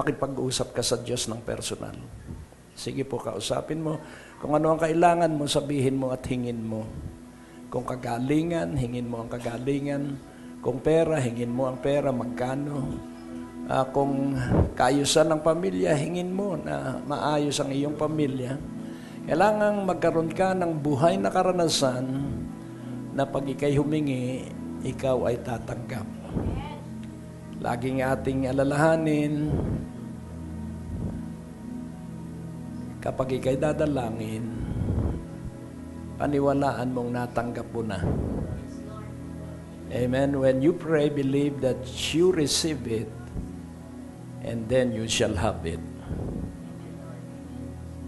makipag-usap ka sa Diyos ng personal. Sige po, kausapin mo. Kung ano ang kailangan mo, sabihin mo at hingin mo. Kung kagalingan, hingin mo ang kagalingan. Kung pera, hingin mo ang pera, magkano. Kung kaayusan ng pamilya, hingin mo na maayos ang iyong pamilya. Kailangan magkaroon ka ng buhay na karanasan na pag ikay humingi, ikaw ay tatanggap. Laging ating alalahanin, kapag ikay dadalangin, paniwalaan mong natanggap mo na. Amen. When you pray, believe that you receive it, and then you shall have it.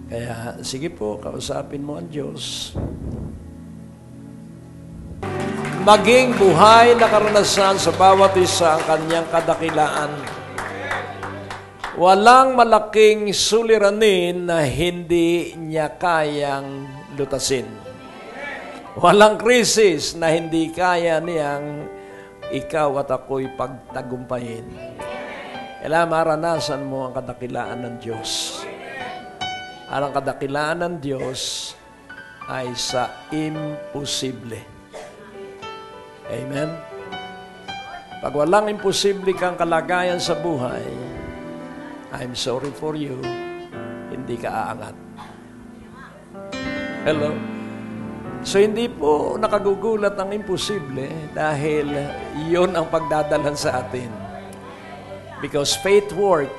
Kaya, sige po, kausapin mo ang Diyos. Maging buhay na karanasan sa bawat isa ang kanyang kadakilaan. Walang malaking suliranin na hindi niya kayang lutasin. Walang krisis na hindi kaya niyang ikaw at ako'y pagtagumpayin. Kailangan maranasan mo ang kadakilaan ng Diyos. Ang kadakilaan ng Diyos ay sa imposible. Amen? Pag walang imposible kang kalagayan sa buhay, I'm sorry for you, hindi ka aangat. Hello? So, hindi po nakagugulat ang imposible dahil yun ang pagdadalhan sa atin. Because faith work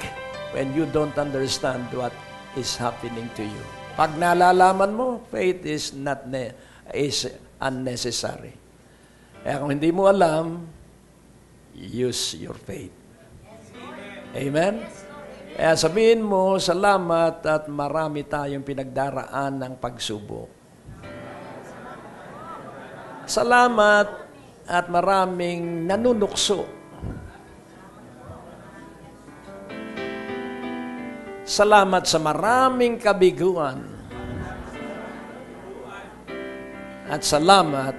when you don't understand what is happening to you. Pag nalalaman mo, faith is unnecessary. Kaya kung hindi mo alam, use your faith. Amen? Kaya sabihin mo, salamat at marami tayong pinagdaraan ng pagsubok. Salamat at maraming nanunukso. Salamat sa maraming kabiguan. At salamat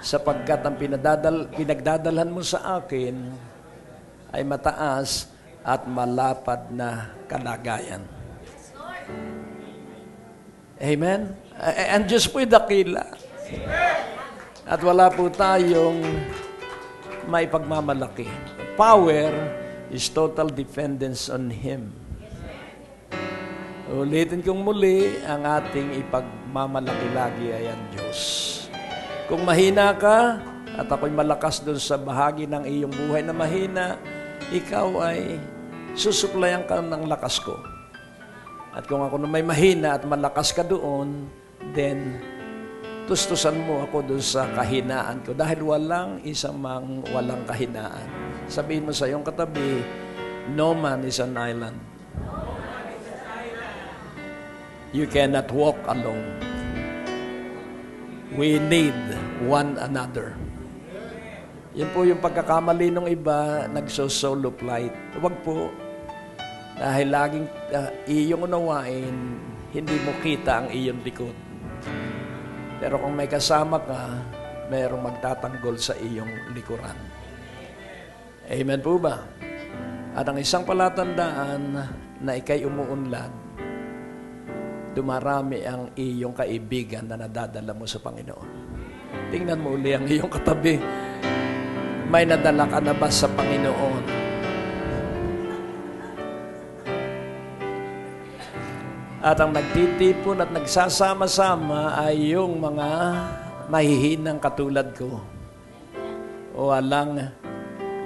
sapagkat ang pinagdadalhan mo sa akin ay mataas at malapad na kalagayan. Amen? Ang Diyos po'y dakila. At wala po tayong may pagmamalaki. Power is total dependence on Him. Ulitin kong muli, ang ating ipagmamalaki lagi ay ang Diyos. Kung mahina ka, at ako'y malakas doon sa bahagi ng iyong buhay na mahina, ikaw ay susuplayan ka ng lakas ko. At kung ako na may mahina at malakas ka doon, then tustusan mo ako doon sa kahinaan ko dahil walang isang walang kahinaan. Sabihin mo sa iyong katabi, no man is an island. You cannot walk alone. We need one another. Yan po yung pagkakamali ng iba, nagso-solo flight. Huwag po. Dahil laging iyong unawain, hindi mo kita ang iyong likod. Pero kung may kasama ka, mayroong magtatanggol sa iyong likuran. Amen po ba? At ang isang palatandaan na ikay umuunlad, dumarami ang iyong kaibigan na nadadala mo sa Panginoon. Tingnan mo uli ang iyong katabi. May nadala ka na ba sa Panginoon? At ang nagtitipon at nagsasama-sama ay yung mga mahihinang katulad ko. O walang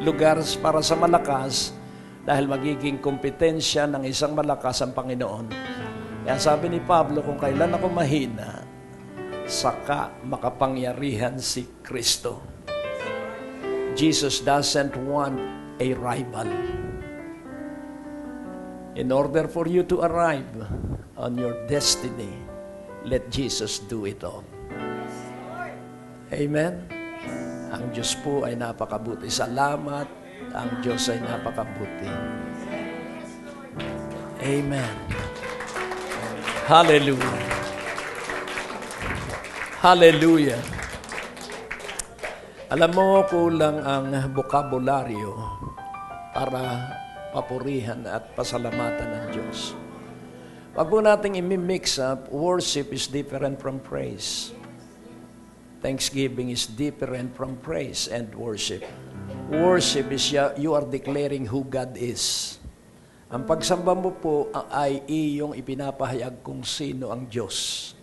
lugar para sa malakas dahil magiging kompetensya ng isang malakas ang Panginoon. Kaya sabi ni Pablo, kung kailan ako mahina, saka makapangyarihan si Kristo. Jesus doesn't want a rival. In order for you to arrive on your destiny, let Jesus do it all. Amen? Ang Diyos po ay napakabuti. Salamat, ang Diyos ay napakabuti. Amen. Hallelujah. Hallelujah. Alam mo, kulang ang bokabularyo para papurihan at pasalamatan ng Diyos. Wag po nating imi-mix up, worship is different from praise. Thanksgiving is different from praise and worship. Worship is you are declaring who God is. Ang pagsamba mo po ay iyong ipinapahayag kung sino ang Diyos.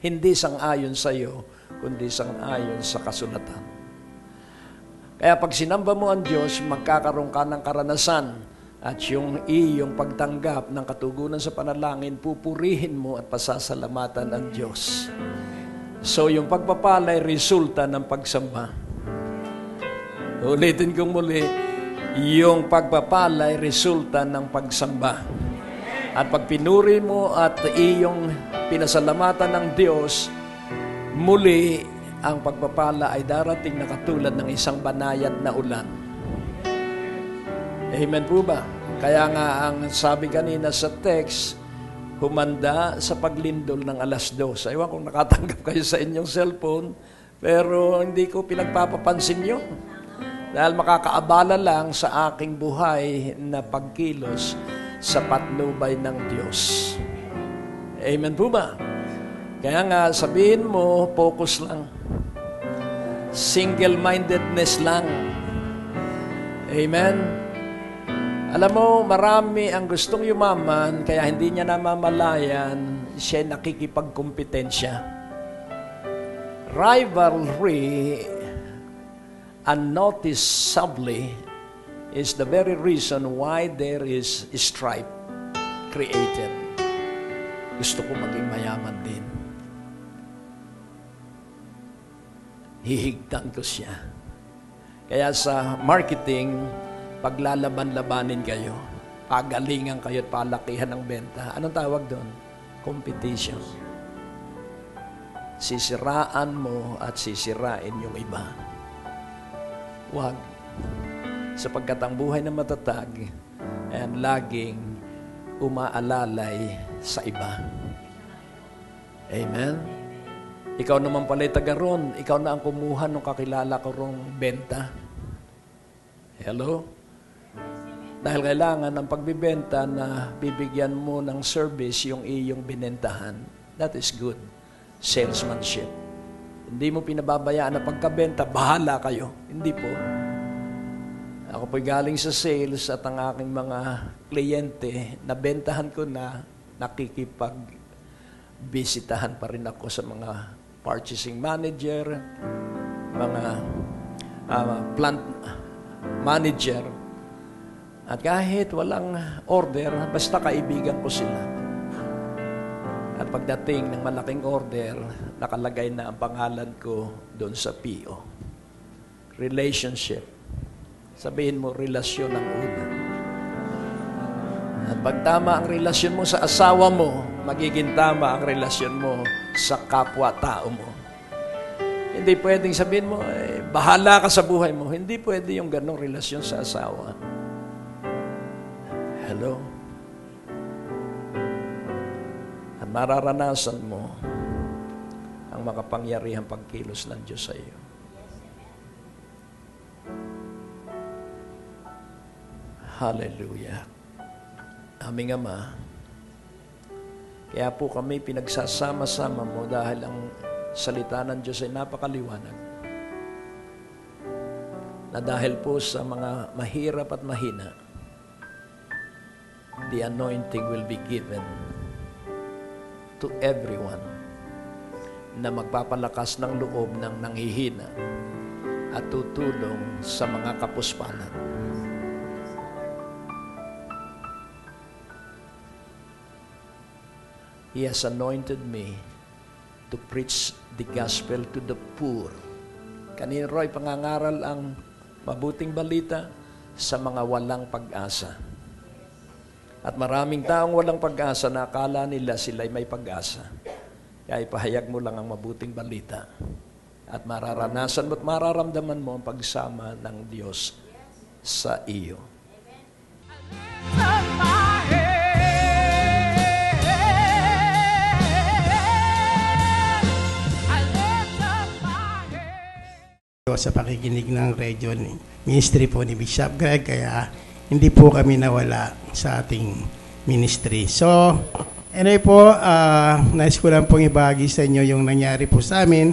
Hindi sang-ayon sa iyo, kundi sang-ayon sa kasulatan. Kaya pag sinamba mo ang Diyos, magkakaroon ka ng karanasan at yung iyong pagtanggap ng katugunan sa panalangin, pupurihin mo at pasasalamatan ang Diyos. So yung pagpapala ay resulta ng pagsamba. Ulitin kong muli, yung pagpapala ay resulta ng pagsamba. At pag pinuri mo at iyong pinasalamatan ng Diyos, muli ang pagpapala ay darating na katulad ng isang banayad na ulan. Amen po ba? Kaya nga ang sabi kanina sa text, humanda sa paglindol ng 2:00. Ewan kung nakatanggap kayo sa inyong cellphone, pero hindi ko pinagpapapansin yun. Dahil makakaabala lang sa aking buhay na pagkilos sa patnubay ng Diyos. Amen po ba? Kaya nga sabihin mo, focus lang. Single-mindedness lang. Amen? Alam mo, marami ang gustong yumaman, kaya hindi niya namamalayan, siya nakikipagkumpetensya. Rivalry, unnoticeably, is the very reason why there is strife created. Gusto ko maging mayaman din. Hihigtan ko siya. Kaya sa marketing, paglalaban-labanin kayo, pagalingan kayo at palakihan ng benta. Anong tawag doon? Competition. Sisiraan mo at sisirain yung iba. Huwag. Sapagkat ang buhay na matatag ay laging umaalalay sa iba. Amen? Ikaw naman pala'y taga ron. Ikaw na ang kumuha ng kakilala ko rong benta. Hello? Dahil kailangan ng pagbibenta na bibigyan mo ng service yung iyong binentahan. That is good. Salesmanship. Hindi mo pinababayaan na pagkabenta, bahala kayo. Hindi po. Ako po'y galing sa sales at ang aking mga kliyente, nabentahan ko na, nakikipag-bisitahan pa rin ako sa mga purchasing manager, mga plant manager. At kahit walang order, basta kaibigan ko sila. At pagdating ng malaking order, nakalagay na ang pangalan ko doon sa PO. Relationship. Sabihin mo, relasyon ang una. At pag tama ang relasyon mo sa asawa mo, magiging tama ang relasyon mo sa kapwa-tao mo. Hindi pwedeng sabihin mo, bahala ka sa buhay mo. Hindi pwede yung ganong relasyon sa asawa. Hello? At mararanasan mo ang makapangyarihang pagkilos ng Diyos sa iyo. Hallelujah. Aming Ama, kaya po kami pinagsasama-sama mo dahil ang salita ng Diyos ay napakaliwanag. Na dahil po sa mga mahirap at mahina, the anointing will be given to everyone na magpapalakas ng loob ng nanghihina at tutulong sa mga kapuspanan. He has anointed me to preach the gospel to the poor. Kanina Roy, pangangaral ang mabuting balita sa mga walang pag-asa. At maraming taong walang pag-asa na akala nila sila'y may pag-asa. Kaya ipahayag mo lang ang mabuting balita. At mararanasan mo at mararamdaman mo ang pagsama ng Diyos sa iyo. Sa pakikinig ng radio ministry po ni Bishop Greg, kaya hindi po kami nawala sa ating ministry. So, anyway po, nais ko lang pong ibahagi sa inyo yung nangyari po sa amin.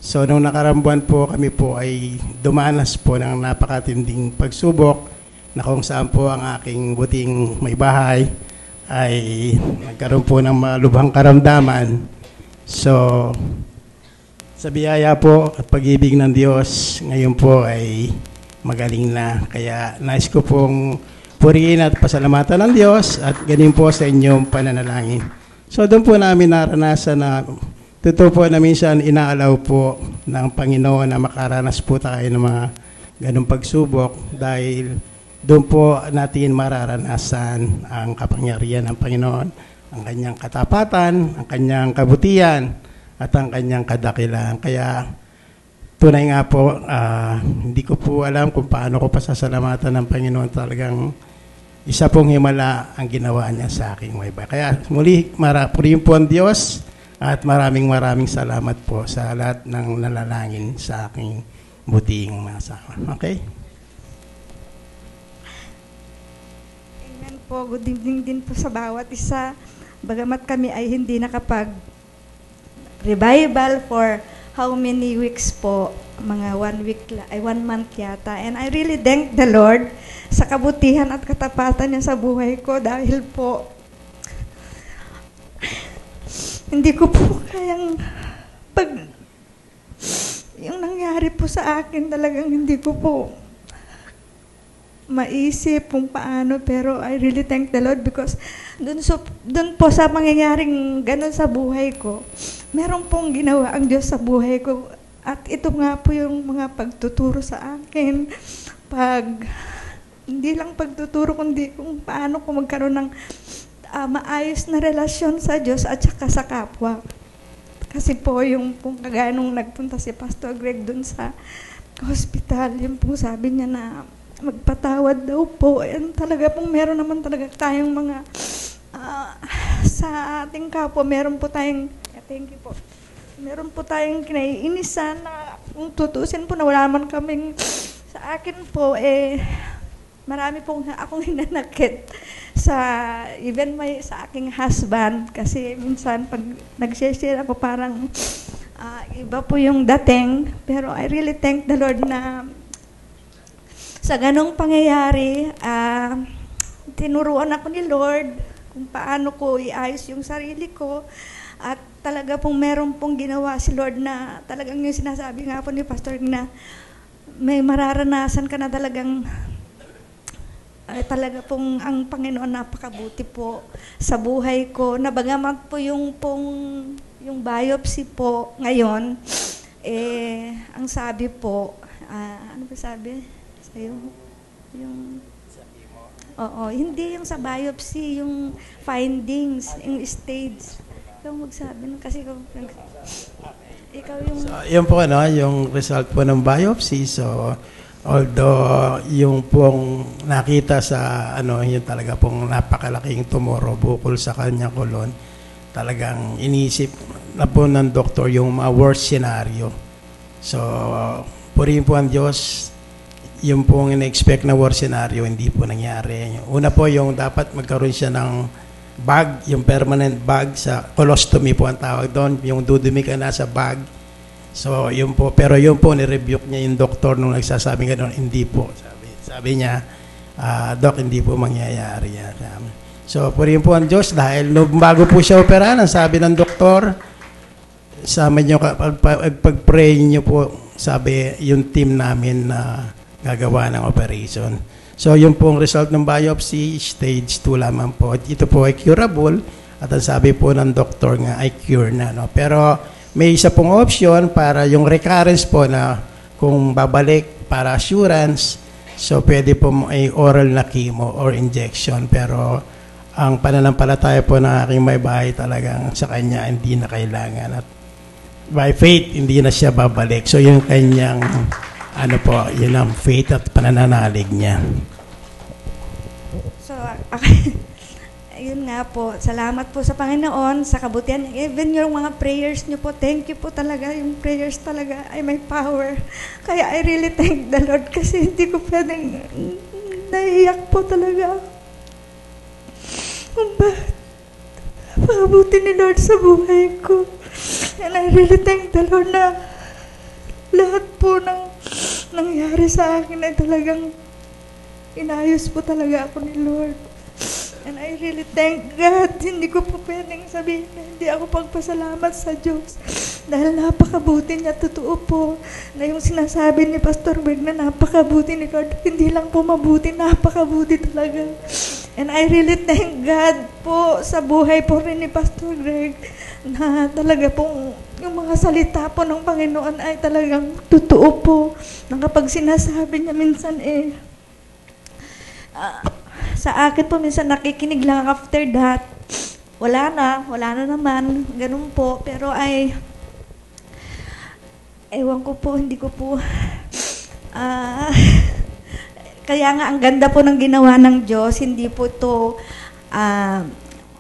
So, nung nakarambuan po, kami po ay dumanas po ng napakatinding pagsubok na kung saan po ang aking buting may bahay ay nagkaroon po ng malubhang karamdaman. So, sa biyaya po at pag-ibig ng Diyos, ngayon po ay magaling na. Kaya nais ko pong purihin at pasalamatan ng Diyos at ganin po sa inyong pananalangin. So, doon po namin naranasan na totoo po na minsan inaalaw po ng Panginoon na makaranas po tayo ng mga ganong pagsubok dahil doon po natin mararanasan ang kapangyarihan ng Panginoon, ang kanyang katapatan, ang kanyang kabutihan, at ang kanyang kadakilaan. Kaya tunay nga po, hindi ko po alam kung paano ko pasasalamatan ng Panginoon. Talagang isa pong himala ang ginawa niya sa aking may bahay. Kaya muli, purihin po ang Diyos at maraming salamat po sa lahat ng nalalangin sa aking butiing masama. Okay? Po, good evening din po sa bawat isa. Bagamat kami ay hindi nakapag-revival for how many weeks po, mga 1 month yata. And I really thank the Lord sa kabutihan at katapatan niya sa buhay ko dahil po hindi ko po kayang yung nangyari po sa akin talagang hindi ko po maisip kung paano, pero I really thank the Lord because dun po sa mangyayaring ganun sa buhay ko, meron pong ginawa ang Diyos sa buhay ko. At ito nga po yung mga pagtuturo sa akin. Hindi lang pagtuturo, kundi kung paano ko magkaroon ng maayos na relasyon sa Diyos at saka sa kapwa. Kasi po yung kung kagaya nung nagpunta si Pastor Greg dun sa hospital, yung po sabi niya na magpatawad daw po. And talaga pong meron naman talaga tayong mga sa ating kapwa, meron po tayong thank you po. Meron po tayong kinaiinisan na kung tutusin po na wala naman kaming sa akin po marami pong akong hinanakit sa even sa aking husband kasi minsan pag nag-share ako parang iba po yung dating, pero I really thank the Lord na sa ganong pangyayari, tinuruan ako ni Lord kung paano ko iayos yung sarili ko. At talaga pong meron pong ginawa si Lord na talagang yung sinasabi nga po ni Pastor na may mararanasan ka na talagang talaga pong ang Panginoon napakabuti po sa buhay ko. Nabagamat po yung biopsy po ngayon, ang sabi po, ano ba sabi? Hindi yung sa biopsy, yung findings, yung stage. Ikaw magsabi nun kasi ikaw yung... So, yun po yung result po ng biopsy. So, although yung pong nakita sa yun talaga pong napakalaking tumoro bukol sa kanyang kolon, talagang inisip na po ng doktor yung worst scenario. So, purihin po ang Diyos. Yung pong in-expect na worst scenario, hindi po nangyari. Una po yung dapat magkaroon siya ng bag, yung permanent bag sa colostomy po ang tawag doon, yung dudumi ka na sa bag. So, yun po. Pero yun po, nirebuke niya yung doktor nung nagsasabi gano'n, hindi po. Sabi niya, Doc, hindi po mangyayari yan. So, purihin po ang Diyos dahil bago po siya operahan, ang sabi ng doktor, sama niyo, pag-pray niyo po, sabi yung team namin na gagawa ng operation. So, yung pong result ng biopsy, stage 2 lamang po. Ito po ay curable at ang sabi po ng doktor nga ay cure na. Pero may isa pong option para yung recurrence po na kung babalik para assurance, so pwede po ay oral na chemo or injection. Pero ang pananampalataya po ng aking may bahay talagang sa kanya hindi na kailangan. At by faith, hindi na siya babalik. So, yung kanyang yun ang faith at panananalig niya. So, yun nga po, salamat po sa Panginoon, sa kabutihan. Even yung mga prayers niyo po, thank you po talaga. Yung prayers talaga ay may power. Kaya I really thank the Lord kasi hindi ko pwedeng naiiyak po talaga ako. Kung bakit napakabuti ni Lord sa buhay ko. And I really thank the Lord na lahat po ng nangyari sa akin ay talagang inayos po talaga ako ni Lord. And I really thank God. Hindi ko po pwedeng sabihin na hindi ako pagpasalamat sa Diyos. Dahil napakabuti niya, totoo po, na yung sinasabi ni Pastor Greg na napakabuti ni Lord, hindi lang po mabuti, napakabuti talaga. And I really thank God po sa buhay po rin ni Pastor Greg na talaga pong yung mga salita po ng Panginoon ay talagang totoo po. Na kapag sinasabi niya minsan sa akin po minsan nakikinig lang after that. Wala na naman, ganun po. Pero ewan ko po, hindi ko po, kaya nga ang ganda po ng ginawa ng Diyos, hindi po to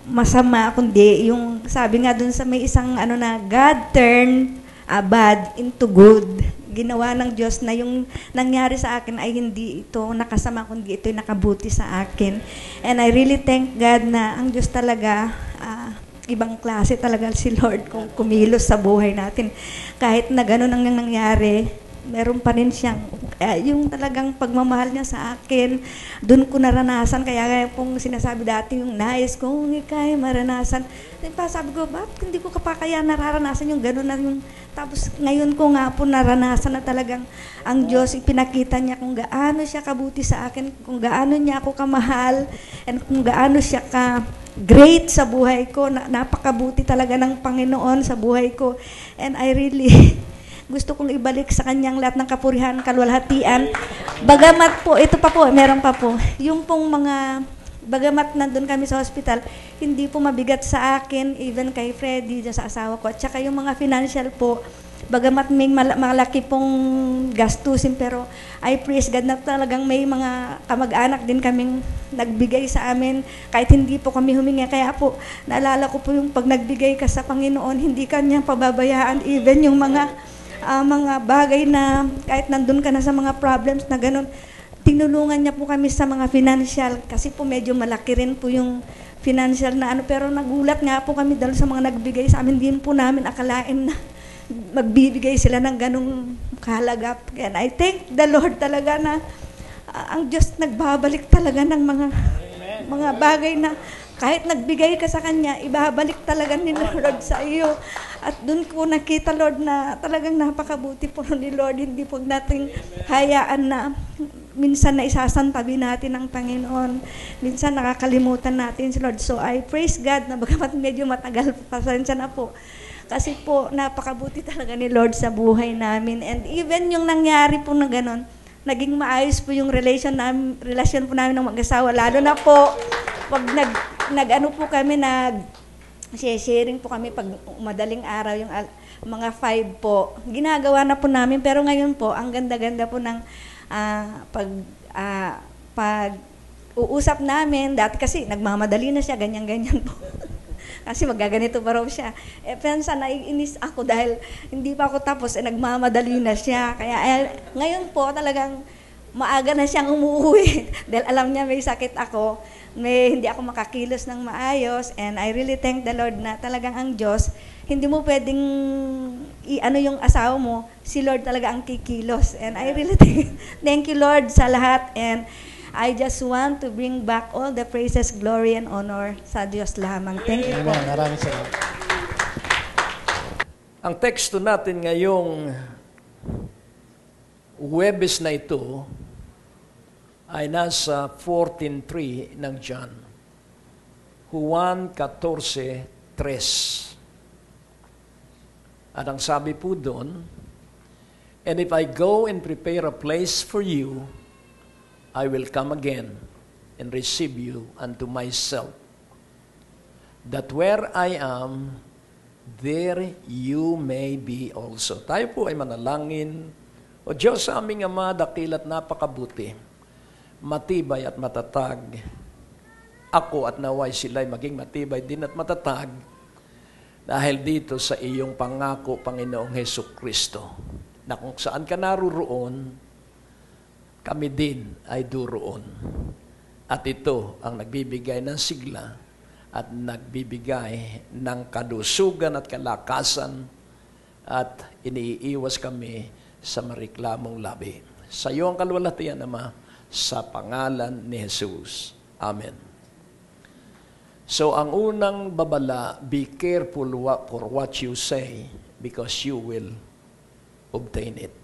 masama, kundi yung sabi nga dun sa may isang na God turn bad into good. Ginawa ng Diyos na yung nangyari sa akin ay hindi ito nakasama, kundi ito yung nakabuti sa akin. And I really thank God na ang Diyos talaga, ibang klase talaga si Lord kung kumilos sa buhay natin. Kahit na gano'n ang nangyari, meron pa rin siyang, yung talagang pagmamahal niya sa akin, doon ko naranasan. Kaya pong sinasabi dati yung nais kung ika'y maranasan. Sabi ko, bakit hindi ko kaya nararanasan yung gano'n na yung. Tapos ngayon ko nga po naranasan na talagang ang Diyos, ipinakita niya kung gaano siya kabuti sa akin, kung gaano niya ako kamahal, and kung gaano siya great sa buhay ko. Napakabuti talaga ng Panginoon sa buhay ko. And I really gusto kong ibalik sa kanyang lahat ng kapurihan, kalwalhatian. Bagamat po, ito pa po, meron pa po, yung pong bagamat nandun kami sa hospital, hindi po mabigat sa akin, even kay Freddy, sa asawa ko, at saka yung mga financial po, bagamat may malaki pong gastusin, pero I praise God na talagang may mga kamag-anak din kaming nagbigay sa amin, kahit hindi po kami humingi. Kaya po, naalala ko po yung pag nagbigay ka sa Panginoon, hindi kanya pababayaan, even yung mga bagay na kahit nandun ka na sa mga problems na ganun, tinulungan niya po kami sa mga financial, kasi po medyo malaki rin po yung financial na pero nagulat nga po kami dahil sa mga nagbigay sa amin, din po namin akalain na magbibigay sila ng ganung kahalaga. And I thank the Lord talaga na ang Diyos nagbabalik talaga ng mga bagay na kahit nagbigay ka sa Kanya, ibabalik talaga ni Lord sa iyo. At doon ko nakita, Lord, na talagang napakabuti po ni Lord. Hindi po natin hayaan na minsan na isasantabi natin ang Panginoon. Minsan nakakalimutan natin si Lord. So I praise God na bagamat medyo matagal, pasensya na po. Kasi po, napakabuti talaga ni Lord sa buhay namin. And even yung nangyari po na gano'n, naging maayos po yung relasyon po namin ng mag-asawa. Lalo na po, pag nag-ano po kami, sharing po kami pag madaling araw, yung mga 5 po. Ginagawa na po namin, pero ngayon po, ang ganda-ganda po ng pag uusap namin. Dati kasi nagmamadali na siya, ganyan-ganyan po. Kasi magaganito pa raw siya. Pensa naiinis ako dahil hindi pa ako tapos, nagmamadali na siya. Kaya ngayon po talagang maaga na siyang umuwi. Dahil alam niya may sakit ako, hindi ako makakilos ng maayos. And I really thank the Lord na talagang ang Diyos, hindi mo pwedeng yung asawa mo, si Lord talaga ang kikilos. And I really thank you, Lord, sa lahat. And I just want to bring back all the praises, glory, and honor sa Diyos lamang. Thank you po. Maraming salamat. Ang teksto natin ngayong Huwebes na ito ay nasa 14:3 ng John. Juan 14:3. At ang sabi po doon, and if I go and prepare a place for you, I will come again and receive you unto myself, that where I am, there you may be also. Tayo po ay manalangin. O Diyos, sa aming Ama, dakil at napakabuti, matibay at matatag. Ako at naway sila'y maging matibay din at matatag dahil dito sa iyong pangako, Panginoong Hesukristo, na kung saan ka naruroon, kami din ay duroon. At ito ang nagbibigay ng sigla at nagbibigay ng kalusugan at kalakasan at iniiwas kami sa mariklamong labi. Sa iyo ang kalwalhatian, Ama, sa pangalan ni Jesus. Amen. So, ang unang babala, be careful for what you say because you will obtain it.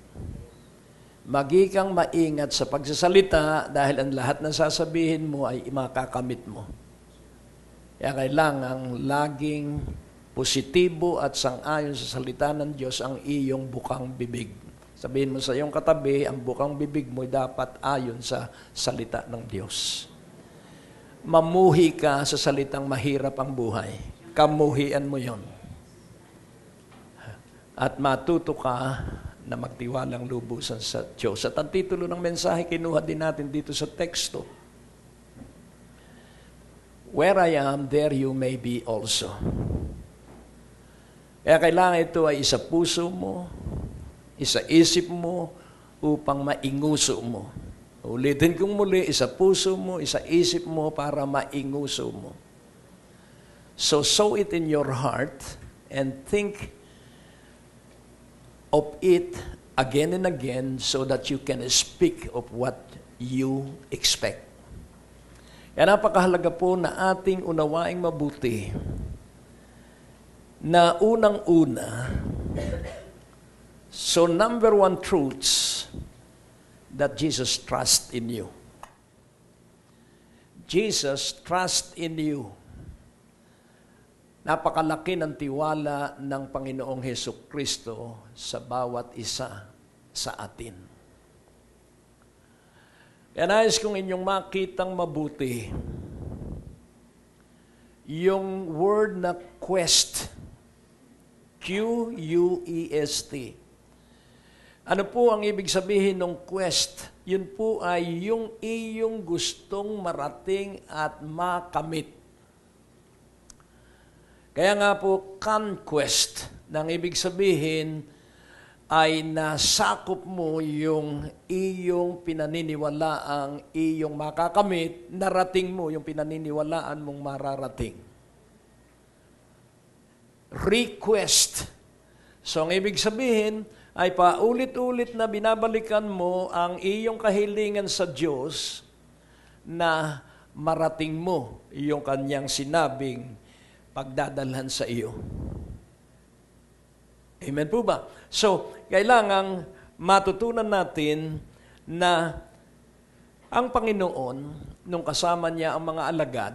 Magikang maingat sa pagsasalita dahil ang lahat ng sasabihin mo ay makakamit mo. Kaya kailangang laging positibo at sang-ayon sa salita ng Diyos ang iyong bukang bibig. Sabihin mo sa iyong katabi, ang bukang bibig mo dapat ayon sa salita ng Diyos. Mamuhi ka sa salitang mahirap ang buhay. Kamuhian mo yon. At matuto ka na magtiwalang lubusan sa Diyos. At ang titulo ng mensahe, kinuha din natin dito sa teksto. Where I am, there you may be also. Kaya kailangan ito ay isa puso mo, isa isip mo, upang mainguso mo. Ulitin kong muli, isa puso mo, isa isip mo para mainguso mo. So sow it in your heart and think of it again and again so that you can speak of what you expect. Kaya napakahalaga po na ating unawaing mabuti na unang-una, so number one truths, that Jesus trusts in you. Jesus trusts in you. Napakalaki ng tiwala ng Panginoong Hesukristo sa bawat isa sa atin. Kaya nais kong inyong makitang mabuti yung word na quest. Q-U-E-S-T. Ano po ang ibig sabihin ng quest? Yun po ay yung iyong gustong marating at makamit. Kaya nga po, conquest, nang ibig sabihin ay nasakop mo yung iyong pinaniniwalaang iyong makakamit, narating mo yung pinaniniwalaan mong mararating. Request. So, ang ibig sabihin ay paulit-ulit na binabalikan mo ang iyong kahilingan sa Diyos na marating mo yung kanyang sinabing pagdadalhan sa iyo. Amen po ba? So, kailangang matutunan natin na ang Panginoon, nung kasama niya ang mga alagad,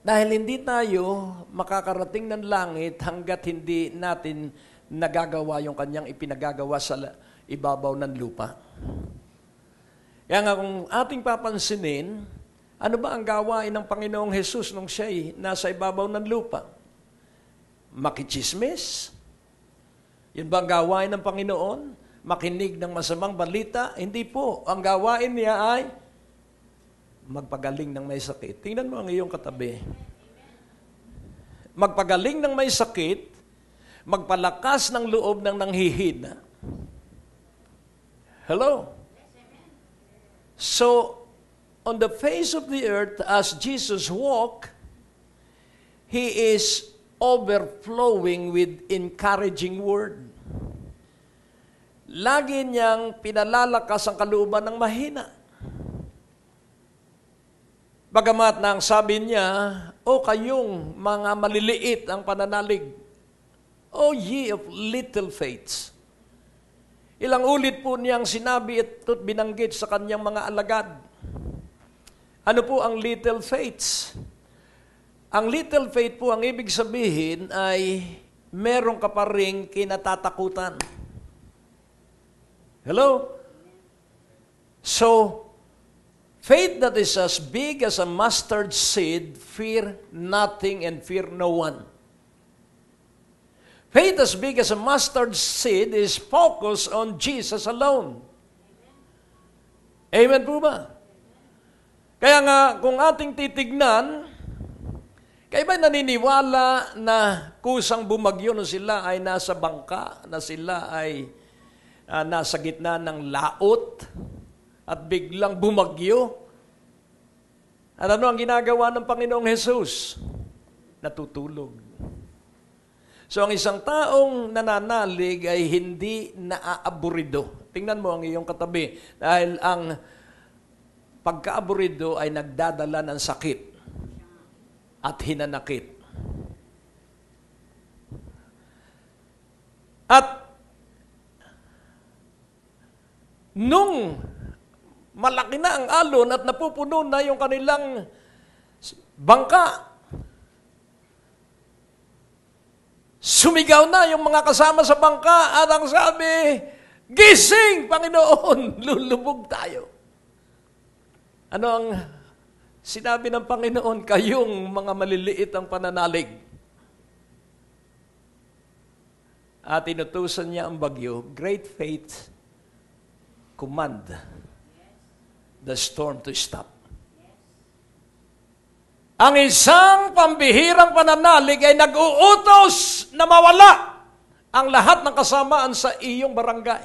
dahil hindi tayo makakarating ng langit hanggat hindi natin nagagawa yung kanyang ipinagagawa sa ibabaw ng lupa. Kaya nga kung ating papansinin, ano ba ang gawain ng Panginoong Jesus nung siya'y nasa ibabaw ng lupa? Makichismis? Yun ba ang gawain ng Panginoon? Makinig ng masamang balita? Hindi po. Ang gawain niya ay magpagaling ng may sakit. Tingnan mo ang iyong katabi. Magpagaling ng may sakit, magpalakas ng loob ng nanghihina. Hello? So, on the face of the earth, as Jesus walked, He is overflowing with encouraging word. Lagi niyang pinalalakas ang kalooban ng mahina. Bagamat na ang sabi niya, o kayong mga maliliit ang pananalig, O ye of little faiths. Ilang ulit po niyang sinabi at binanggit sa kanyang mga alagad. Ano po ang little faiths? Ang little faith po, ang ibig sabihin ay meron ka pa ring kinatatakutan. Hello? So, faith that is as big as a mustard seed, fear nothing and fear no one. Faith as big as a mustard seed is focused on Jesus alone. Amen po ba? Kaya nga, kung ating titignan, kayo ba naniniwala na kusang bumagyo na sila ay nasa bangka, na sila ay nasa gitna ng laot? at biglang bumagyo. At ano ang ginagawa ng Panginoong Jesus? Natutulog. So ang isang taong nananalig ay hindi naaaburido. Tingnan mo ang iyong katabi. Dahil ang pagkaaburido ay nagdadala ng sakit at hinanakit. At nung malaki na ang alon at napupuno na yung kanilang bangka, sumigaw na yung mga kasama sa bangka at ang sabi, gising, Panginoon, lulubog tayo. Ano ang sinabi ng Panginoon? Kayong mga maliliit ang pananalig. At inutusan niya ang bagyo, great faith, command the storm to stop. Ang isang pambihirang pananalig ay nag-uutos na mawala ang lahat ng kasamaan sa iyong barangay.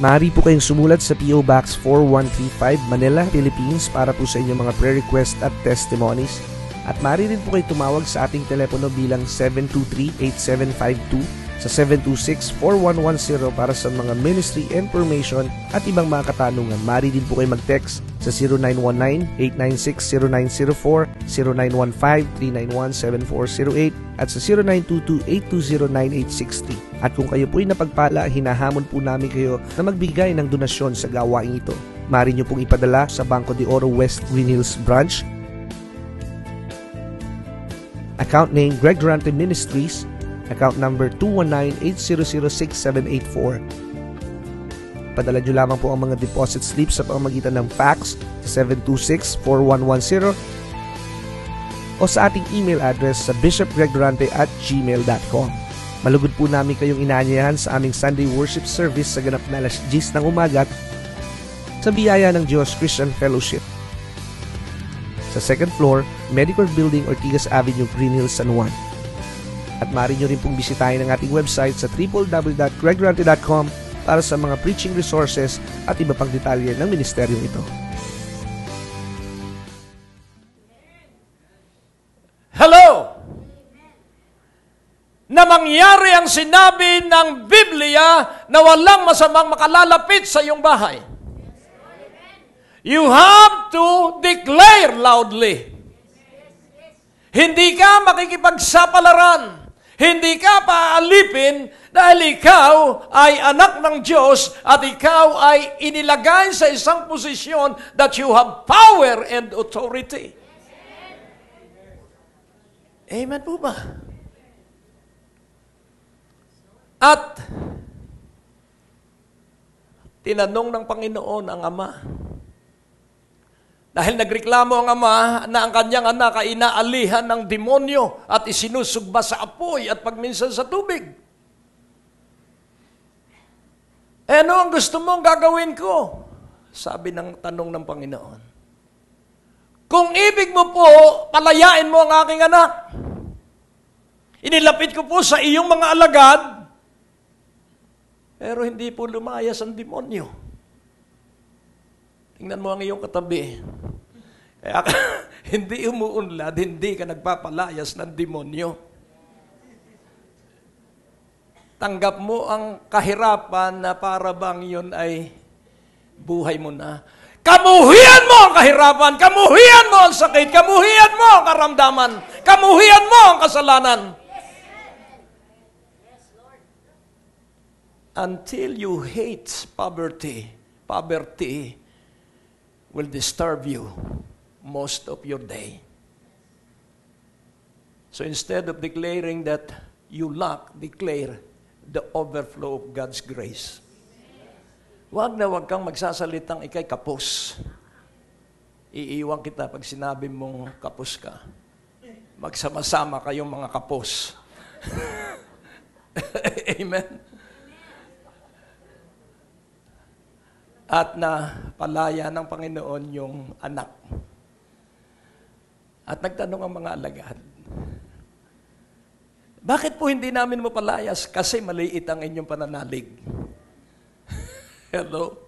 Maaari po kayong sumulat sa P.O. Box 4135, Manila, Philippines para po sa inyong mga prayer request at testimonies. At maaari rin po kayo tumawag sa ating telepono bilang 723-8752 sa 726-4110 para sa mga ministry information at ibang mga katanungan. Maaari din po kayo mag-text sa 0919-896-0904, 0915-391-7408 at sa 0922-820-9860. At kung kayo po'y napagpala, hinahamon po namin kayo na magbigay ng donasyon sa gawain ito. Maaari nyo pong ipadala sa Banco de Oro West Green Hills Branch, account name Greg Durante Ministries, account number 219-800-6784. Padala nyo lamang po ang mga deposit slips sa pamamagitan ng fax sa 726-4110 o sa ating email address sa bishopgregdurante@gmail.com. Malugod po namin kayong inaanyayahan sa aming Sunday worship service sa ganap na alas 10 ng umaga sa biyaya ng Diyos Christian Fellowship. Sa second floor, Medicor Building, Ortigas Avenue, Green Hills, San Juan. At maaari nyo rin pong bisitahin ang ating website sa www.gregdurante.com para sa mga preaching resources at iba pang detalye ng ministeryong ito. Hello! Na mangyari ang sinabi ng Biblia na walang masamang makalalapit sa iyong bahay. You have to declare loudly. Hindi ka makikipagsapalaran. Hindi ka paalipin dahil ikaw ay anak ng Diyos at ikaw ay inilagay sa isang posisyon that you have power and authority. Amen po ba? At tinanong ng Panginoon ang Ama, dahil nagreklamo ang ama na ang kanyang anak ay inaalihan ng demonyo at isinusugba sa apoy at pagminsan sa tubig. Ano ang gusto mong gagawin ko? Sabi ng tanong ng Panginoon. Kung ibig mo po, palayain mo ang aking anak. Inilapit ko po sa iyong mga alagad, pero hindi po lumayas ang demonyo. Tingnan mo ang iyong katabi. Kaya hindi umuunlad, hindi ka nagpapalayas ng demonyo. Tanggap mo ang kahirapan na para bang yun ay buhay mo na. Kamuhian mo ang kahirapan, kamuhian mo ang sakit, kamuhian mo ang karamdaman, kamuhian mo ang kasalanan. Until you hate poverty, poverty will disturb you most of your day. So instead of declaring that you lack, declare the overflow of God's grace. Wag kang magsasalitang ikay kapos. Iiwan kita pag sinabi mong kapos ka. Magsama-sama kayong mga kapos. Amen. At na palaya ng Panginoon yung anak. At nagtanong ang mga alagad, bakit po hindi namin mapalayas? Kasi maliit ang inyong pananalig. Hello?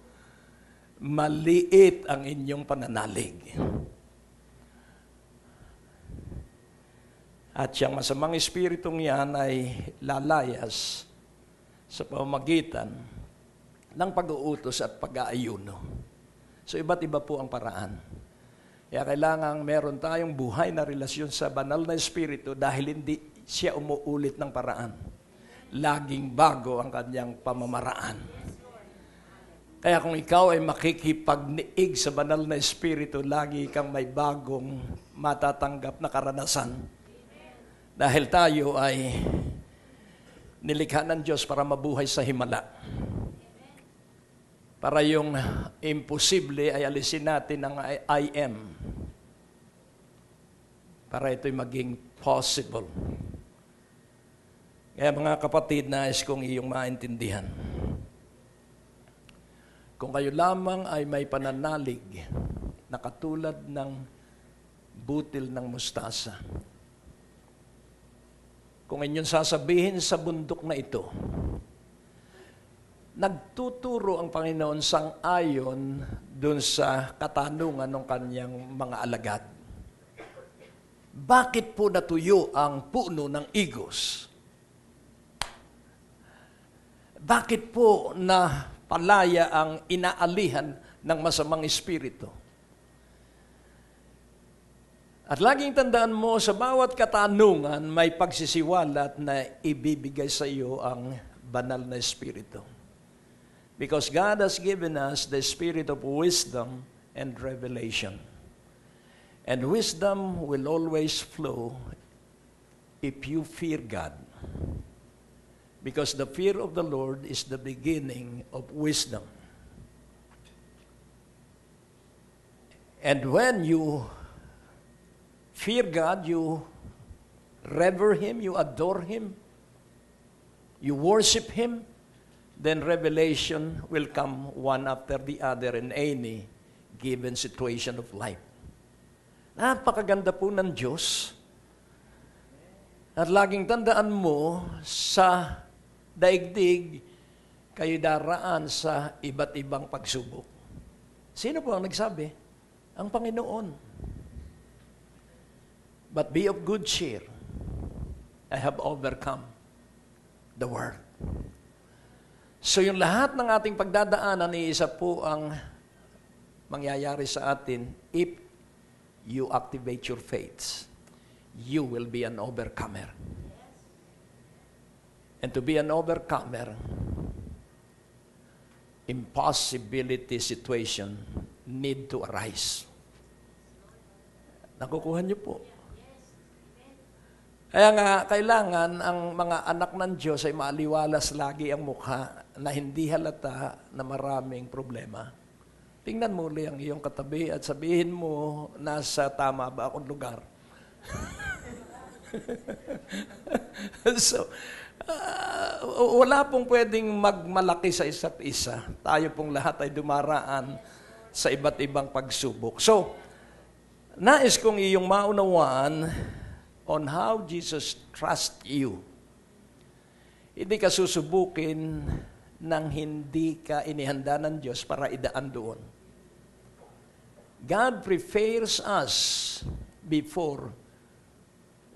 maliit ang inyong pananalig. At siyang masamang espiritong yan ay lalayas sa pamamagitan ng pag-uutos at pag-aayuno. So iba't iba po ang paraan. Kaya kailangan meron tayong buhay na relasyon sa banal na espiritu dahil hindi siya umuulit ng paraan. Laging bago ang kanyang pamamaraan. Kaya kung ikaw ay makikipagniig sa banal na espiritu, lagi kang may bagong matatanggap na karanasan. Dahil tayo ay nilikha ng Diyos para mabuhay sa himala. Para yung imposible ay alisin natin ang I am. Para ito'y maging possible. Kaya mga kapatid, nais kong iyong maintindihan. Kung kayo lamang ay may pananalig na katulad ng butil ng mustasa, kung inyong sasabihin sa bundok na ito, nagtuturo ang Panginoon sang-ayon dun sa katanungan ng kanyang mga alagad. Bakit po natuyo ang puno ng igos? Bakit po na palaya ang inaalihan ng masamang espiritu? At laging tandaan mo, sa bawat katanungan, may pagsisiwalat na ibibigay sa iyo ang banal na espiritu. Because God has given us the spirit of wisdom and revelation. And wisdom will always flow if you fear God. Because the fear of the Lord is the beginning of wisdom. And when you fear God, you revere Him, you adore Him, you worship Him, then revelation will come one after the other in any given situation of life. Napakaganda po ng Diyos. At laging tandaan mo, sa daigdig, kayo daraan sa iba't ibang pagsubok. Sino po ang nagsabi? Ang Panginoon. But be of good cheer. I have overcome the world. So yung lahat ng ating pagdadaanan, isa po ang mangyayari sa atin if you activate your faith. You will be an overcomer. And to be an overcomer, impossibility situation need to arise. Nakukuha niyo po. Kaya nga, kailangan ang mga anak ng Diyos ay maaliwalas lagi ang mukha na hindi halata na maraming problema. Tingnan mo ulit ang iyong katabi at sabihin mo, nasa tama ba akong lugar? So, wala pong pwedeng magmalaki sa isa't isa. Tayo pong lahat ay dumaraan sa iba't ibang pagsubok. So, nais kong iyong maunawaan on how Jesus trusts you. Hindi ka susubukin nang hindi ka inihanda ng Diyos para idaan doon. God prepares us before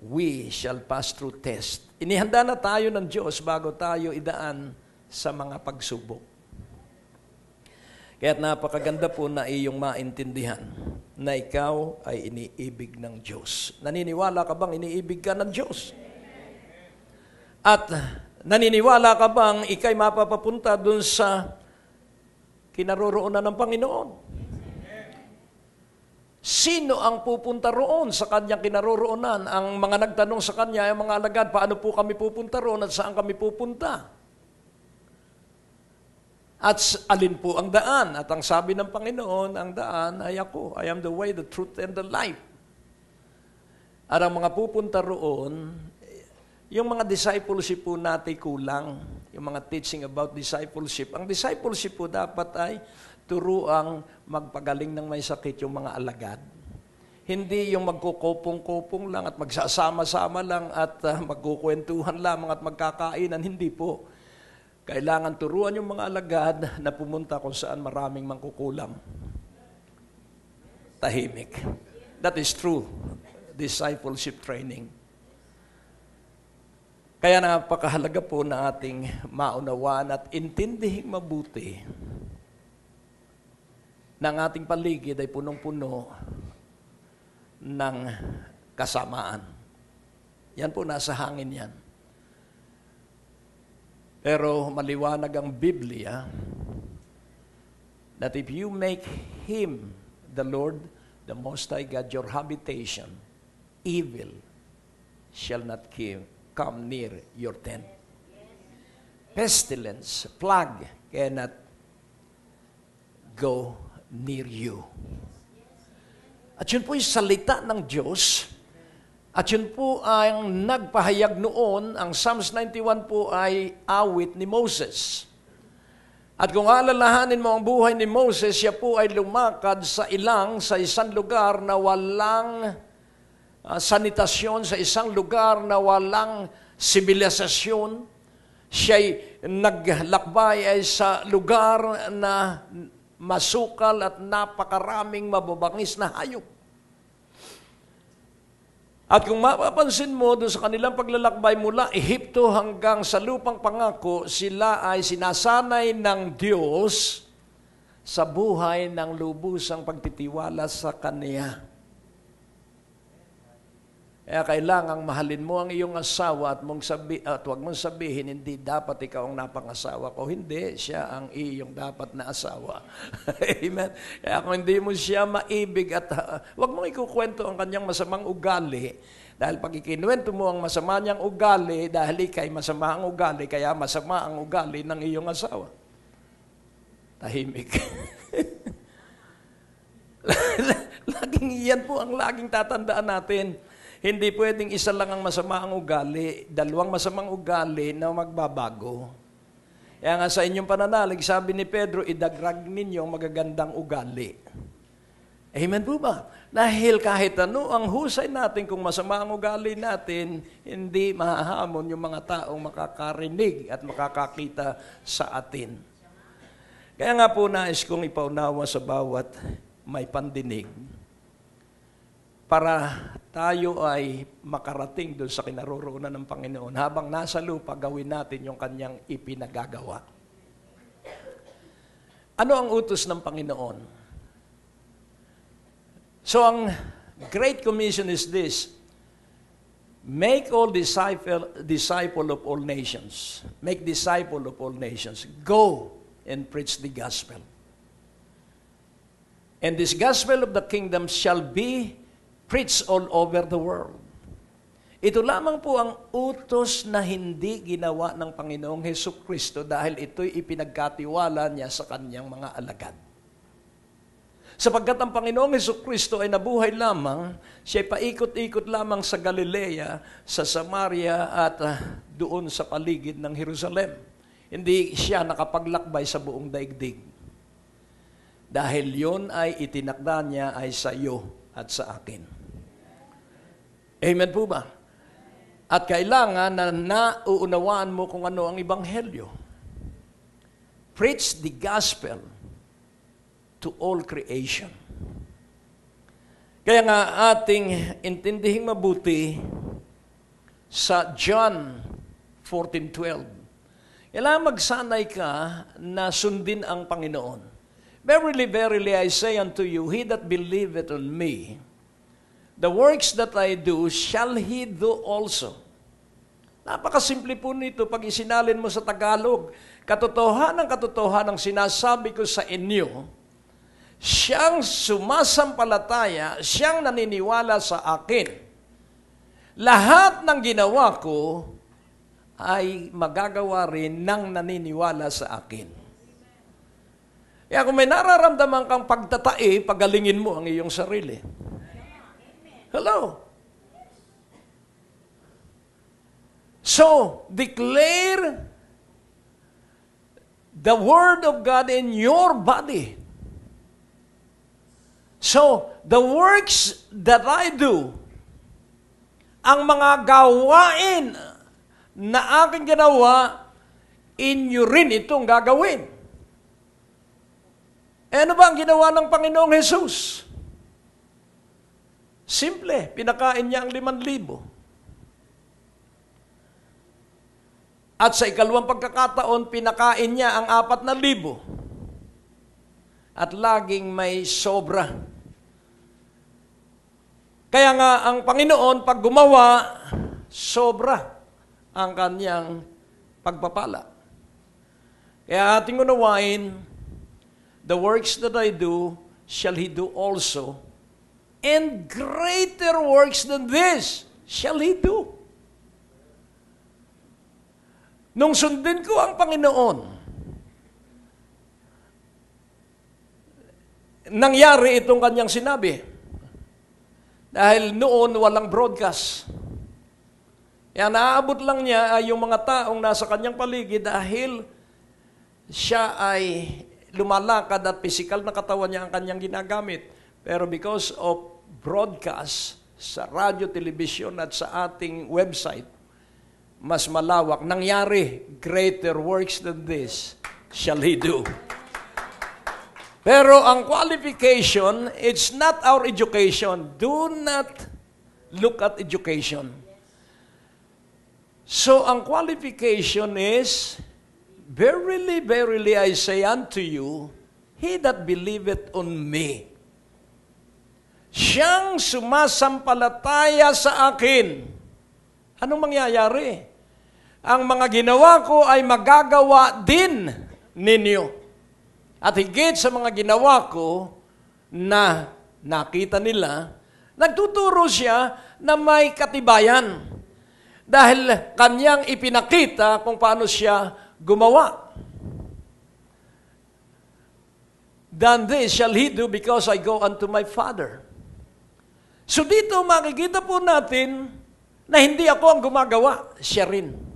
we shall pass through test. Inihanda na tayo ng Diyos bago tayo idaan sa mga pagsubok. Kaya't napakaganda po na iyong maintindihan na ikaw ay iniibig ng Diyos. Naniniwala ka bang iniibig ka ng Diyos? At naniniwala ka bang ikay mapapapunta dun sa kinaroroonan ng Panginoon? Sino ang pupunta roon sa kanyang kinaroroonan? Ang mga nagtanong sa kanya, ang mga alagad, paano po kami pupunta roon at saan kami pupunta? At alin po ang daan? At ang sabi ng Panginoon, ang daan ay ako. I am the way, the truth, and the life. At ang mga pupunta roon, yung mga discipleship po natin kulang, yung mga teaching about discipleship. Ang discipleship po dapat ay turuang magpagaling ng may sakit yung mga alagad. Hindi yung magkukopong-kopong lang at magsasama-sama lang at magkukwentuhan lamang at magkakainan. Hindi po. Kailangan turuan yung mga alagad na pumunta kung saan maraming mangkukulam. Tahimik. That is true discipleship training. Kaya napakahalaga po na ating maunawaan at intindihing mabuti na ang ating paligid ay punong-puno ng kasamaan. Yan po, nasa hangin yan. Pero maliwanag ang Biblia that if you make Him, the Lord, the Most High God, your habitation, evil shall not come near your tent. Pestilence, plague cannot go near you. At yun po yung salita ng Diyos. At yun po ang nagpahayag noon. Ang Psalms 91 po ay awit ni Moses. At kung alalahanin mo ang buhay ni Moses, siya po ay lumakad sa isang lugar na walang sanitasyon, sa isang lugar na walang sibilisasyon. Siya'y naglakbay ay sa lugar na masukal at napakaraming mababangis na hayop. At kung mapapansin mo doon sa kanilang paglalakbay mula Ehipto hanggang sa lupang pangako, sila ay sinasanay ng Diyos sa buhay ng lubusang pagtitiwala sa Kanya. Kaya kailangang mahalin mo ang iyong asawa at huwag mong sabihin, hindi dapat ikaw ang napangasawa ko. Hindi, siya ang iyong dapat na asawa. Amen? Kaya kung hindi mo siya maibig at huwag mong ikukwento ang kanyang masamang ugali. Dahil pag ikinuwento mo ang masama niyang ugali, dahil ikay masama ang ugali, kaya masama ang ugali ng iyong asawa. Tahimik. Laging iyan po ang laging tatandaan natin. Hindi pwedeng isa lang ang masama ang ugali, dalawang masamang ugali na magbabago. Kaya nga sa inyong pananalig, sabi ni Pedro, idagrag ninyo ang magagandang ugali. Amen po ba? Dahil kahit ano ang husay natin, kung masama ang ugali natin, hindi mahahamon yung mga taong makakarinig at makakakita sa atin. Kaya nga po nais kong ipaunawa sa bawat may pandinig, para tayo ay makarating doon sa kinaroroonan ng Panginoon. Habang nasa lupa, gawin natin yung kanyang ipinagagawa. Ano ang utos ng Panginoon? So, ang Great Commission is this: make all disciple of all nations. Make disciple of all nations. Go and preach the gospel. And this gospel of the kingdom shall be preached all over the world. Ito lamang po ang utos na hindi ginawa ng Panginoong Hesukristo dahil ito'y ipinagkatiwala niya sa kanyang mga alagad. Sapagkat ang Panginoong Hesukristo ay nabuhay lamang, siya'y paikot-ikot lamang sa Galilea, sa Samaria at doon sa paligid ng Jerusalem. Hindi siya nakapaglakbay sa buong daigdig. Dahil yon ay itinakda niya ay sa iyo at sa akin. Amen po ba? At kailangan na nauunawaan mo kung ano ang Ebanghelyo. Preach the gospel to all creation. Kaya nga ating intindihing mabuti sa John 14:12. Kailangan magsanay ka na sundin ang Panginoon. Verily, verily, I say unto you, he that believeth on me, the works that I do, shall he do also. Napakasimple po nito pag isinalin mo sa Tagalog. Katotohanan sinasabi ko sa inyo, siyang sumasampalataya, siyang naniniwala sa akin, lahat ng ginawa ko ay magagawa rin ng naniniwala sa akin. Kaya kung may nararamdaman kang pagtatai, pagalingin mo ang iyong sarili. Hello? So, declare the Word of God in your body. So, the works that I do, ang mga gawain na aking ginawa, inyo rin itong gagawin. Ano ba ang ginawa ng Panginoong Jesus? Simple, pinakain niya ang 5,000. At sa ikalawang pagkakataon, pinakain niya ang 4,000. At laging may sobra. Kaya nga ang Panginoon, pag gumawa, sobra ang kanyang pagpapala. Kaya ating unawain, the works that I do, shall He do also. And greater works than this, shall He do. Nung sundin ko ang Panginoon, nangyari itong kanyang sinabi. Dahil noon walang broadcast. Kaya naaabot lang niya ay yung mga taong nasa kanyang paligid dahil siya ay lumalakad at physical na katawan niya ang kanyang ginagamit. Pero because of broadcast sa radyo, television at sa ating website, mas malawak. Nangyari, greater works than this shall He do. Pero ang qualification, it's not our education. Do not look at education. So ang qualification is, verily, verily, I say unto you, he that believeth on me, siyang sumasampalataya sa akin. Anong mangyayari? Ang mga ginawa ko ay magagawa din ninyo. At higit sa mga ginawa ko na nakita nila, nagtuturo siya na may katibayan. Dahil kanyang ipinakita kung paano siya gumawa. Done this shall He do because I go unto my Father. So dito makikita po natin na hindi ako ang gumagawa, siya rin.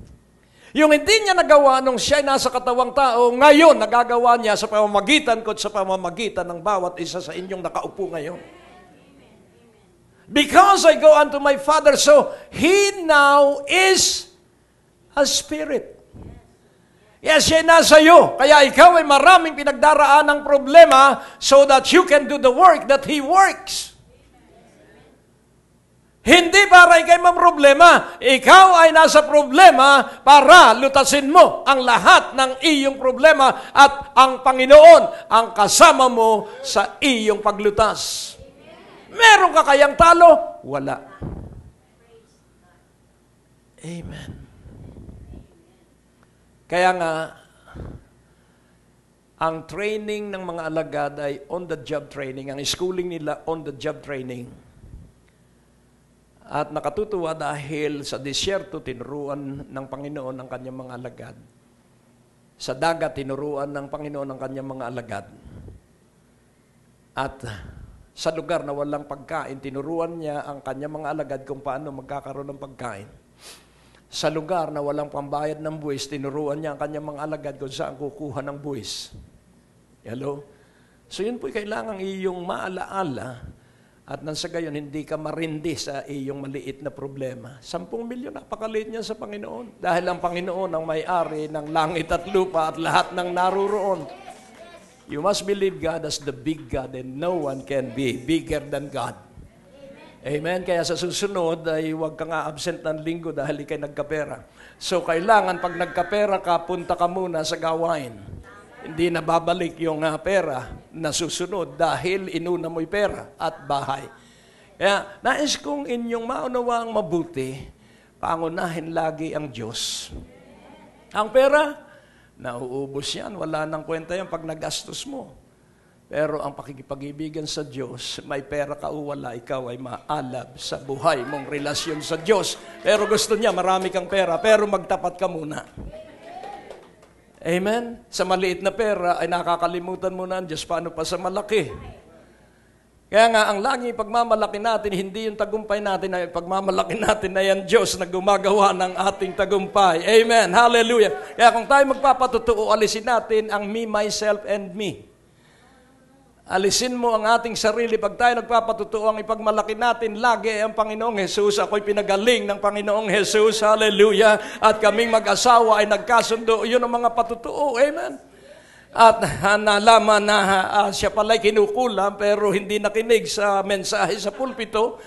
Yung hindi niya nagawa nung siya ay nasa katawang tao, ngayon nagagawa niya sa pamamagitan ko at sa pamamagitan ng bawat isa sa inyong nakaupo ngayon. Because I go unto my Father, so He now is a Spirit. Yes, siya nasa iyo. Kaya ikaw ay maraming pinagdaraan ng problema so that you can do the work that He works. Hindi para ikay mamroblema. Ikaw ay nasa problema para lutasin mo ang lahat ng iyong problema at ang Panginoon ang kasama mo sa iyong paglutas. Meron ka kayang talo? Wala. Amen. Kaya nga, ang training ng mga alagad ay on-the-job training. Ang schooling nila, on-the-job training. At nakatutuwa dahil sa disyerto, tinuruan ng Panginoon ang kanyang mga alagad. Sa dagat, tinuruan ng Panginoon ang kanyang mga alagad. At sa lugar na walang pagkain, tinuruan niya ang kanyang mga alagad kung paano magkakaroon ng pagkain. Sa lugar na walang pambayad ng buwis, tinuruan niya ang kanyang mga alagad kung saan kukuha ng buwis. Hello? So yun po'y kailangang iyong maalaala. At nang sa gayon, hindi ka marindi sa iyong maliit na problema. 10 milyon, napakaliit niya sa Panginoon. Dahil ang Panginoon ang may-ari ng langit at lupa at lahat ng naruroon. You must believe God as the big God and no one can be bigger than God. Amen? Kaya sa susunod ay huwag ka nga absent ng linggo dahil ikay nagkapera. So kailangan pag nagkapera ka, punta ka muna sa gawain. Hindi na babalik yung pera na susunod dahil inuna mo'y pera at bahay. Kaya nais kong inyong maunawang mabuti, pangunahin lagi ang Diyos. Ang pera, nauubos yan. Wala nang kwenta yan pag nagastos mo. Pero ang pakikipag-ibigan sa Diyos, may pera ka o wala, ikaw ay maalab sa buhay mong relasyon sa Diyos. Pero gusto niya, marami kang pera, pero magtapat ka muna. Amen? Sa maliit na pera ay nakakalimutan mo na ang Diyos, paano pa sa malaki. Kaya nga, ang lagi pagmamalaki natin, hindi yung tagumpay natin, ay pagmamalaki natin na yan Diyos na gumagawa ng ating tagumpay. Amen? Hallelujah! Kaya kung tayo magpapatutuo, alisin natin ang me, myself, and me. Alisin mo ang ating sarili. Pag tayo nagpapatutuo, ang ipagmalaki natin lagi ang Panginoong Jesus. Ako'y pinagaling ng Panginoong Jesus. Hallelujah. At kaming mag-asawa ay nagkasundo. Yun ang mga patutuo. Amen. At nalaman na siya pala'y kinukulam pero hindi nakinig sa mensahe sa pulpito.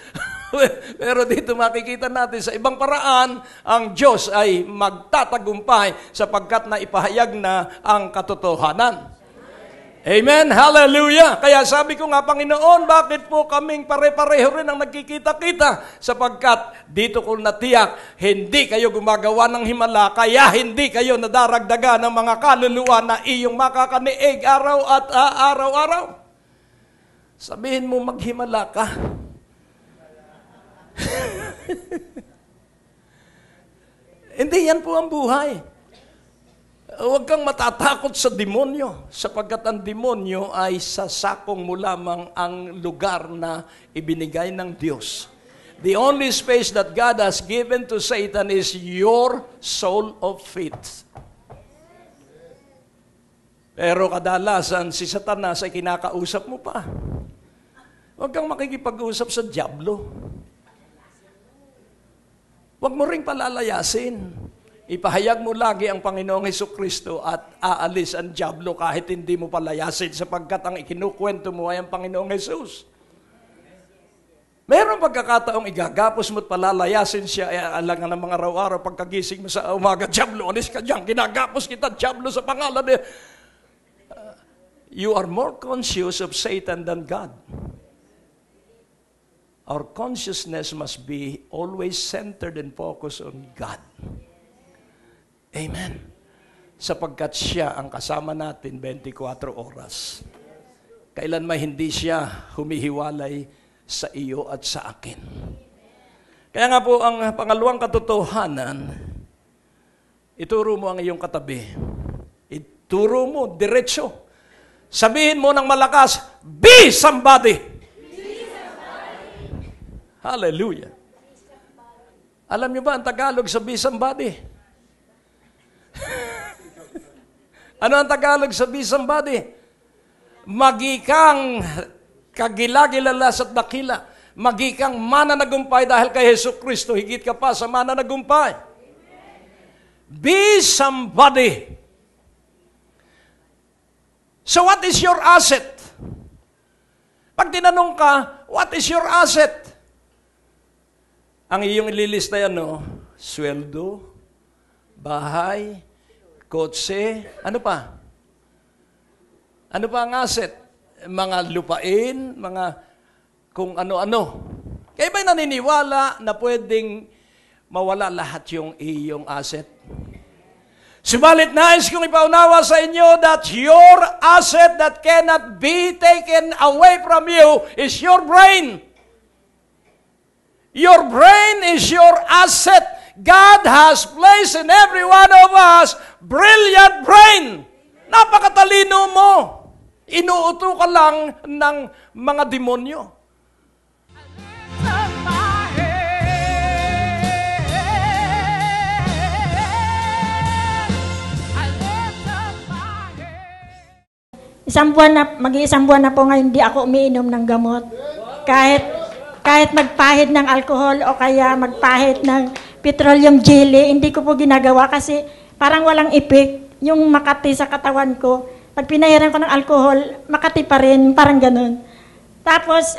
Pero dito makikita natin sa ibang paraan, ang Diyos ay magtatagumpay sapagkat na ipahayag na ang katotohanan. Amen, hallelujah. Kaya sabi ko nga, Panginoon, bakit po kaming pare-pareho rin ang nagkikita-kita? Sapagkat dito ko natiyak, hindi kayo gumagawa ng himala, kaya hindi kayo nadaragdagan ng mga kaluluwa na iyong makakaniig araw at araw-araw. Sabihin mo, maghimala ka. Hindi yan po ang buhay. Huwag kang matatakot sa demonyo, sapagkat ang demonyo ay sa sakong mo lamang ang lugar na ibinigay ng Diyos. The only space that God has given to Satan is your soul of faith. Pero kadalasan, si Satanas ay kinakausap mo pa. Huwag kang makikipag-usap sa dyablo. Huwag mo ring palalayasin. Ipahayag mo lagi ang Panginoong Hesukristo at aalis ang dyablo kahit hindi mo palayasin sapagkat ang ikinukwento mo ay ang Panginoong Jesus. Meron pagkakataong igagapos mo at palalayasin siya, alangan ng mga araw-araw pagkagising mo sa umaga, dyablo, alis ka dyan, ginagapos kita, dyablo sa pangalan. You are more conscious of Satan than God. Our consciousness must be always centered and focused on God. Amen. Sapagkat siya ang kasama natin 24 oras. Kailan may hindi siya humihiwalay sa iyo at sa akin. Kaya nga po ang pangalawang katotohanan, ituro mo ang iyong katabi. Ituro mo diretso. Sabihin mo ng malakas, be somebody. Hallelujah. Alam niyo ba ang Tagalog sa be somebody? Ano ang Tagalog sa be somebody? Magikang kagilagilalas at dakila. Magikang mananagumpay dahil kay Hesukristo. Higit ka pa sa mananagumpay. Be somebody. So what is your asset? Pag tinanong ka, what is your asset? Ang iyong ililista yan, no? Sweldo, bahay, kotse, ano pa? Ano pa ang asset? Mga lupain, mga kung ano-ano. Kaya ba'y naniniwala na pwedeng mawala lahat yung iyong asset? Subalit nais kong ipaunawa sa inyo that your asset that cannot be taken away from you is your brain. Your brain is your asset. God has placed in every one of us brilliant brain. Napakatalino mo. Inuuto ka lang ng mga demonyo. Mag-iisang buwan na po ngayon, hindi ako umiinom ng gamot. Kahit magpahid ng alcohol o kaya magpahid ng petroleum jelly, hindi ko po ginagawa kasi parang walang ipik yung makati sa katawan ko. Pag pinahiran ko ng alcohol, makati pa rin, parang ganun. Tapos,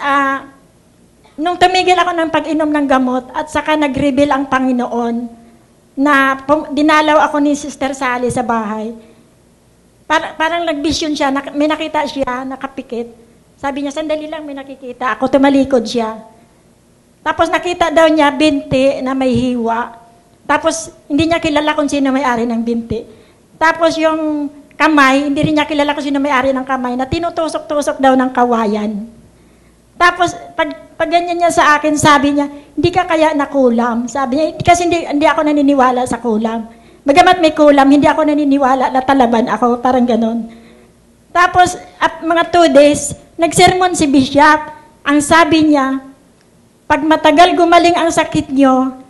nung tumigil ako ng pag-inom ng gamot at saka nag-reveal ang Panginoon na dinalaw ako ni Sister Sally sa bahay. Parang nag-vision siya, may nakita siya, nakapikit. Sabi niya, sandali lang may nakikita. Ako tumalikod siya. Tapos nakita daw niya binti na may hiwa. Tapos hindi niya kilala kung sino may-ari ng binti. Tapos yung kamay, hindi rin niya kilala kung sino may-ari ng kamay na tinutusok-tusok daw ng kawayan. Tapos pag ganyan niya sa akin, sabi niya, hindi ka kaya nakulam. Sabi niya, kasi hindi ako naniniwala sa kulam. Bagamat may kulam, hindi ako naniniwala na talaban ako, parang ganon. Tapos, at mga 2 days, nagsermon si Bishop. Ang sabi niya, pag matagal gumaling ang sakit nyo,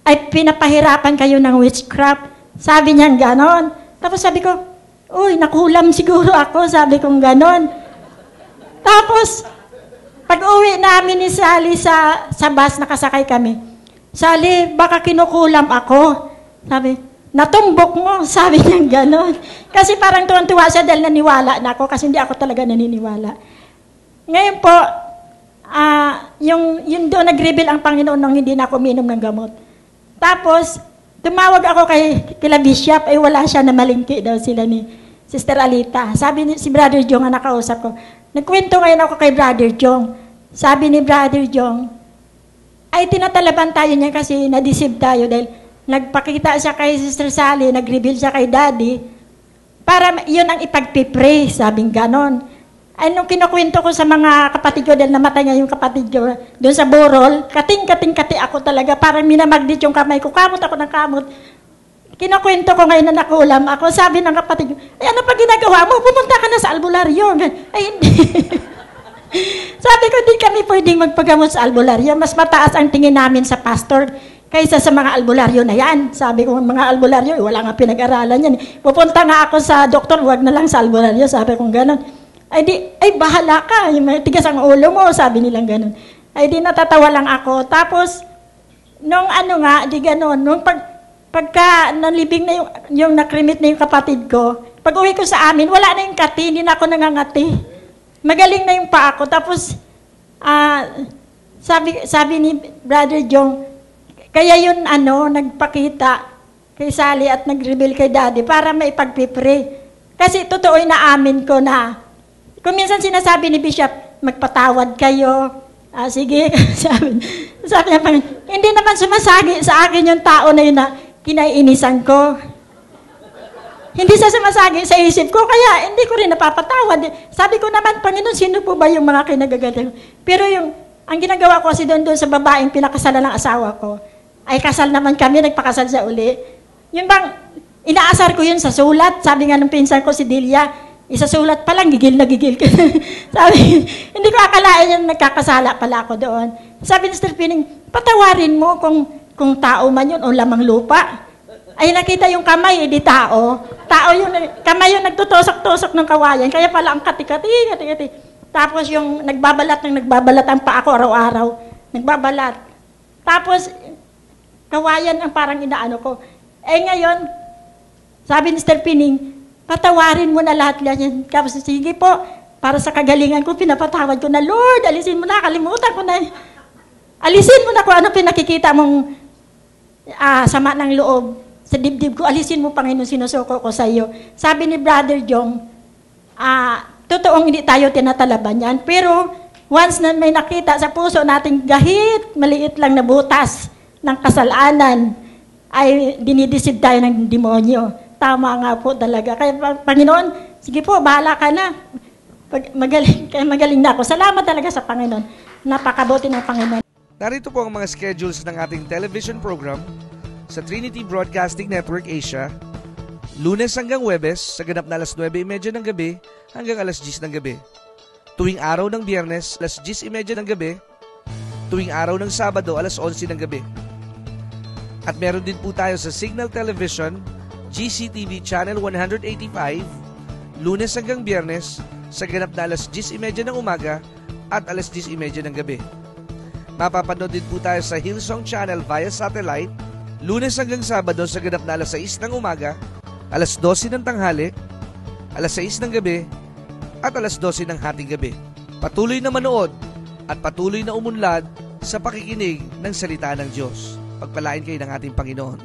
ay pinapahirapan kayo ng witchcraft. Sabi niya ganon. Tapos sabi ko, uy, nakulam siguro ako, sabi kong ganon. Tapos, pag-uwi namin ni Sally sa bus, nakasakay kami. Sally, baka kinukulam ako. Sabi, natumbok mo, sabi niya gano'n. Kasi parang tuwan-tuwa siya dahil naniwala na ako kasi hindi ako talaga naniniwala. Ngayon po, yung doon nag-reveal ang Panginoon nung hindi na ako uminom ng gamot. Tapos, tumawag ako kila Bishop, ay wala siya na malingki daw sila ni Sister Alita. Sabi ni si Brother Jong, ang nakausap ko, nagkwento ngayon ako kay Brother Jong. Sabi ni Brother Jong, ay tinatalaban tayo niya kasi na-deceive tayo dahil nagpakita siya kay Sister Sally, nag-reveal siya kay Daddy, para yun ang ipagpipray, sabing ganon. Ay, nung kinukwento ko sa mga kapatid ko, dahil namatay nga yung kapatid ko, doon sa Borol, kating-kati ako talaga, parang minamagnet yung kamay ko, kamot ako ng kamot. Kinukwento ko ngayon na nakulam ako, sabi ng kapatid ko, ay ano pa ginagawa mo? Pumunta ka na sa albularyo. Ay, hindi. Sabi ko, hindi kami pwedeng magpagamot sa albularyo. Mas mataas ang tingin namin sa pastor kaysa sa mga albularyo na yan. Sabi ko, mga albularyo, wala nga pinag-aralan yan. Pupunta nga ako sa doktor, wag na lang sa albularyo. Sabi ko, gano'n. Ay, bahala ka. Yung tigas ang ulo mo, sabi nilang gano'n. Ay, di natatawa lang ako. Tapos, nung di gano'n, nung pagka nalibing na yung nakrimit na yung kapatid ko, pag uwi ko sa amin, wala na yung kati, hindi na ako nangangati. Magaling na yung paa ko. Tapos, sabi ni Brother Jong, kaya yun nagpakita kay Sally at nag-reveal kay Daddy para maipagpipray. Kasi totoo na amin ko na, kung minsan sinasabi ni Bishop, magpatawad kayo. Sige, sabi niya, hindi naman sumasagi sa akin yung tao na yun na kinaiinisan ko. Hindi siya sumasagi sa isip ko, kaya hindi ko rin napapatawad. Sabi ko naman, Panginoon, sino po ba yung mga kinagagaling? Pero ang ginagawa ko kasi doon sa babaeng pinakasalan ng asawa ko, ay kasal naman kami, nagpakasal sa uli. Yung bang, inaasar ko yun sa sulat. Sabi nga ng pinsan ko si Delia, isasulat pa lang, gigil na gigil ka. Sabi, hindi ko akalain yung nagkakasala pala ako doon. Sabi ni Mr. Pining, patawarin mo kung tao man yun o lamang lupa. Ay nakita yung kamay, di tao. Kamay yung nagtutusok-tusok ng kawayan, kaya pala ang kati-kati. Tapos yung nagbabalat ang paa ko araw-araw. Nagbabalat. Tapos, kawayan ang parang inaano ko. Ngayon, sabi ni Mr. Pining, patawarin mo na lahat yan. Tapos, sige po, para sa kagalingan ko, pinapatawad ko na, Lord, alisin mo na, kalimutan ko na. Alisin mo na kung ano pinakikita mong sama ng loob. Sa dibdib ko, alisin mo, Panginoon, sinusuko ko sa iyo. Sabi ni Brother Jong, totoong hindi tayo tinatalaban yan. Pero, once na may nakita sa puso nating gahit, maliit lang na butas ng kasalanan, ay dinidisid tayo ng demonyo. Tama nga po talaga. Kaya, Panginoon, sige po, bahala ka na. Magaling na ako. Salamat talaga sa Panginoon. Napakabuti ng Panginoon. Narito po ang mga schedules ng ating television program sa Trinity Broadcasting Network Asia, Lunes hanggang Huwebes, sa ganap na alas 9:30 ng gabi hanggang alas 10 ng gabi. Tuwing araw ng Biyernes, alas 10:30 ng gabi. Tuwing araw ng Sabado, alas 11 ng gabi. At meron din po tayo sa Signal Television, GCTV Channel 185, Lunes hanggang Biyernes, sa ganap na alas 10:30 ng umaga at alas 10:30 ng gabi. Mapapanood din po tayo sa Hillsong Channel via satellite, Lunes hanggang Sabado sa ganap na alas 6 ng umaga, alas 12 ng tanghali, alas 6 ng gabi, at alas 12 ng hating gabi. Patuloy na manood at patuloy na umunlad sa pakikinig ng salita ng Diyos. Pagpalain kayo ng ating Panginoon.